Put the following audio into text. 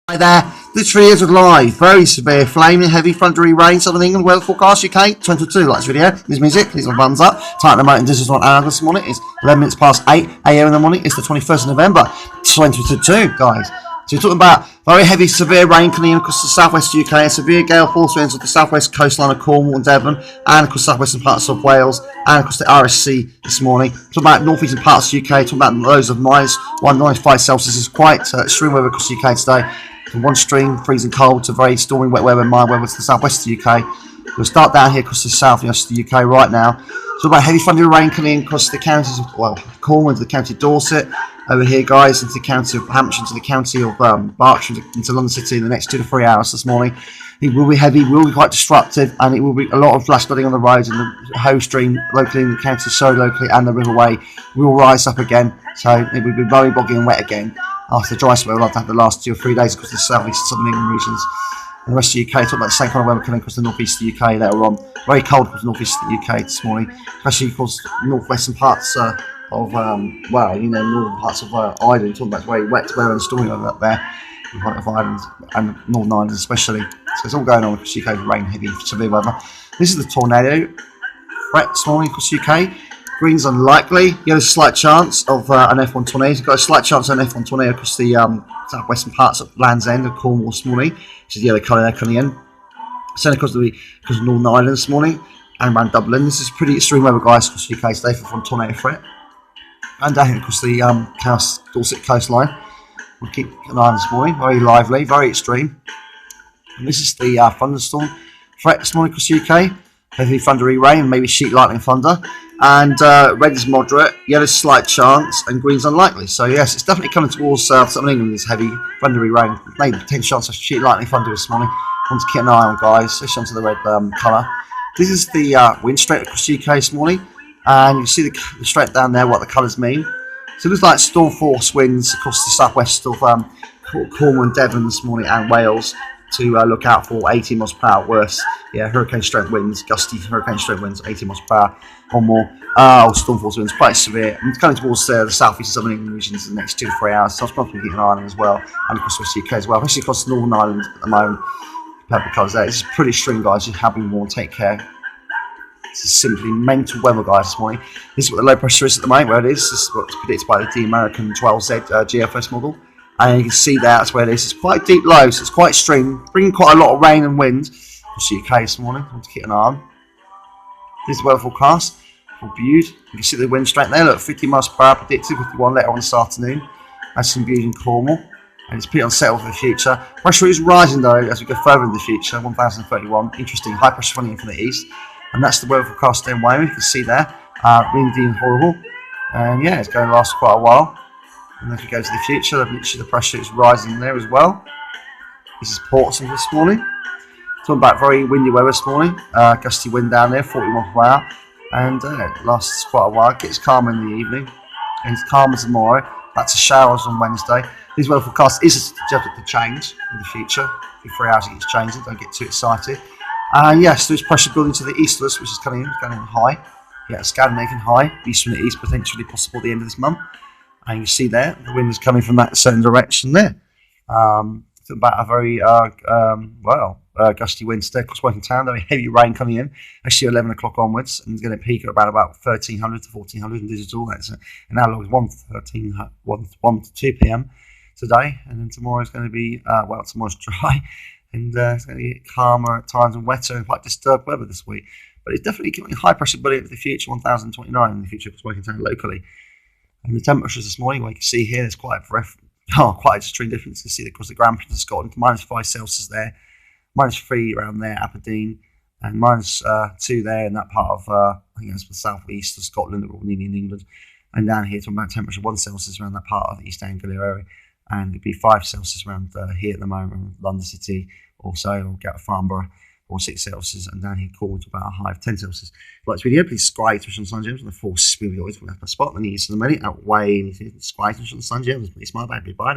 Hi there, this tree is live. Very severe, flaming, heavy, thundery rain, southern England, weather forecast, UK, 22. Like this video, this music, please on thumbs up. Tighten the mountain distance on hour this morning. It's 11 minutes past 8 a.m. in the morning. It's the 21st of November, 2022, guys. So we're talking about very heavy, severe rain coming in across the southwest UK, and severe gale force winds off the southwest coastline of Cornwall and Devon, and across southwestern parts of Wales, and across the RSC this morning. Talking about northeastern parts of UK, talking about lows of -195 Celsius. It's quite extreme weather across the UK today. From one extreme freezing cold to very stormy wet weather and mild weather to the southwest of the UK. We'll start down here across the south and west of the UK right now. So about heavy thundery rain coming in across the counties of, well, Cornwall into the county of Dorset, over here guys, into the county of Hampshire, into the county of Berkshire, into London City in the next 2 to 3 hours this morning. It will be heavy, will be quite destructive, and it will be a lot of flash flooding on the roads, and the Hoe Stream locally in the county, so locally, and the Riverway will rise up again. So it will be very boggy and wet again. After the dry spell, we'll have to have the last 2 or 3 days across the southeast and southern England regions. And the rest of the UK, talk about the same kind of weather coming across the northeast of the UK later on. Very cold across the northeast of the UK this morning, especially across northwestern parts of, northern parts of Ireland. Talking about very wet weather and stormy weather up there, in front of Ireland and Northern Ireland especially. So it's all going on across the UK with rain, heavy, severe weather. This is the tornado threat this morning across the UK. Green's unlikely. You have a slight chance of an F1 tornado. You've got a slight chance of an F1 tornado across the southwestern parts of Land's End of Cornwall this morning, which is the yellow colour there coming in. Same across Northern Ireland this morning and around Dublin. This is pretty extreme weather, guys, across the UK today for tornado threat. And down here across the Dorset coastline. We'll keep an eye on this morning. Very lively, very extreme. And this is the thunderstorm threat this morning across the UK. Heavy thundery rain, maybe sheet lightning thunder. And red is moderate, yellow slight chance, and green's unlikely. So yes, it's definitely coming towards southern England, this heavy thundery rain. Maybe 10 chance of sheet lightning thunder this morning. Want to keep an eye on, guys, especially onto the red colour. This is the wind straight across the UK this morning, and you can see the straight down there what the colours mean. So it looks like storm force winds across the southwest of Cornwall and Devon this morning, and Wales, to look out for 80 miles per hour worse. Yeah, hurricane strength winds, gusty hurricane strength winds, 80 miles per hour or more. Storm force winds, quite severe. And it's coming towards the southeast and southern England regions in the next 2 to 3 hours. So it's probably keeping an eye on them as well, and across the rest of the UK as well, especially across Northern Ireland at the moment. Purple colours there. It's pretty extreme, guys. Just have been warned. Take care. This is simply mental weather, guys, this morning. This is what the low pressure is at the moment, where it is. This is what's predicted by the American 12Z GFS model. And you can see that's where it is. It's quite deep low, so it's quite extreme, bringing quite a lot of rain and wind across the UK this morning. I want to keep an eye on. This is the weather forecast for Bude. You can see the wind straight there. Look, 50 miles per hour predicted, 51 later on this afternoon. That's some Bude in Cornwall. And it's pretty unsettled for the future. Pressure is rising though as we go further in the future. 1031. Interesting. High pressure running in from the east. And that's the weather forecast in Wyoming. You can see there. Windy and horrible. And yeah, it's going to last quite a while. And as we go to the future, literally the pressure is rising there as well. This is Portsmouth this morning. Talking about very windy weather this morning. Gusty wind down there, 40 miles per hour. And it lasts quite a while. It gets calmer in the evening. And it's calmer tomorrow. Back to showers on Wednesday. This weather forecast is subject to change in the future. Every 3 hours it keeps changing. Don't get too excited. Yes, there's pressure building to the east of us, which is coming in, going in high. Yeah, Scandinavian high. East from the east, potentially possible at the end of this month. And you see there, the wind is coming from that certain direction there. It's about a very gusty wind today across working town. Very heavy rain coming in, actually 11 o'clock onwards, and it's going to peak at about 1300 to 1400 in digital. That's an analog is 1 to 2 p.m. today, and then tomorrow is going to be tomorrow's dry, and it's going to get calmer at times and wetter and quite disturbed weather this week. But it's definitely giving high pressure building into the future, 1029 in the future across working town locally. And the temperatures this morning, well, you can see here, there's quite a extreme difference. You can see across the Grand Prince of Scotland, -5 Celsius there, -3 around there, Aberdeen, and -2 there in that part of, I think that's the southeast of Scotland, or nearly in England. And down here, talking about temperature, 1 Celsius around that part of the East Anglia area. And it'd be 5 Celsius around here at the moment, London City, also, or Gatwick Farnborough, or 6 Celsius, and down here Cornwall to about a high of 10 Celsius. If you like this video, please subscribe to Sun Gems on the force. We always want to have a spot, and then you see the money outweigh anything. Subscribe to Sun Gems. Please smile back. Bye.